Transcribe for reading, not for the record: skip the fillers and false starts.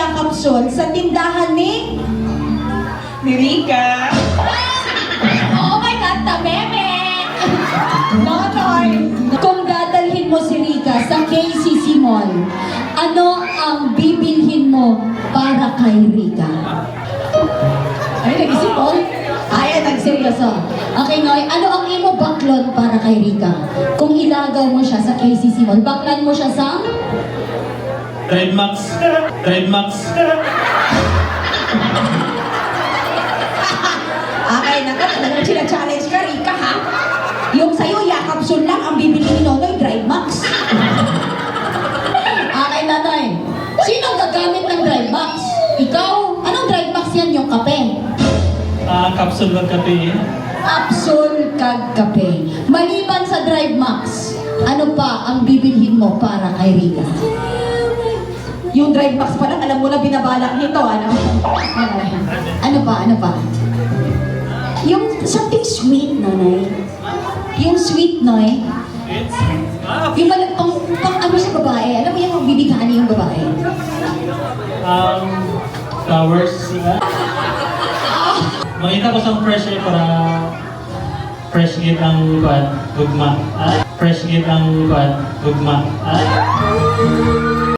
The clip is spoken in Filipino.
Soya Capsule sa tindahan ni Rika. Oh my God, tameme! Nonoy! Kung dadalhin mo si Rika sa KCC Mall, ano ang bibilhin mo para kay Rika? Ay, nag-isip ko. Ay, nagseryoso. Okay, Noy, ano ang imo baklon para kay Rika? Kung ilagaw mo siya sa KCC Mall, baklan mo siya sa... Drive Max. Drive Max. Okay, talagang sina-challenge ka, Rika, ha? Yung sa'yo, Capsule lang ang bibili ni Nonoy, Drive Max. Okay, Nonoy. Sino ang gagamit ng Drive Max? Ikaw? Anong Drive Max yan? Yung kape? Capsule ng kape. Capsule kag kape. Maliban sa Drive Max, ano pa ang bibilhin mo para kay Rika? Yung Drive Max pa lang, alam mo na binabalak nito, ano? Ano pa, ano pa? Yung something sweet, Nanay. Yung sweet, Noy. Yung pang ano sa babae. Alam mo yung bibigani yung babae? Flowers. Makita ko sa pressure para fresh git ang buwan, gugma. Fresh git ang buwan, gugma.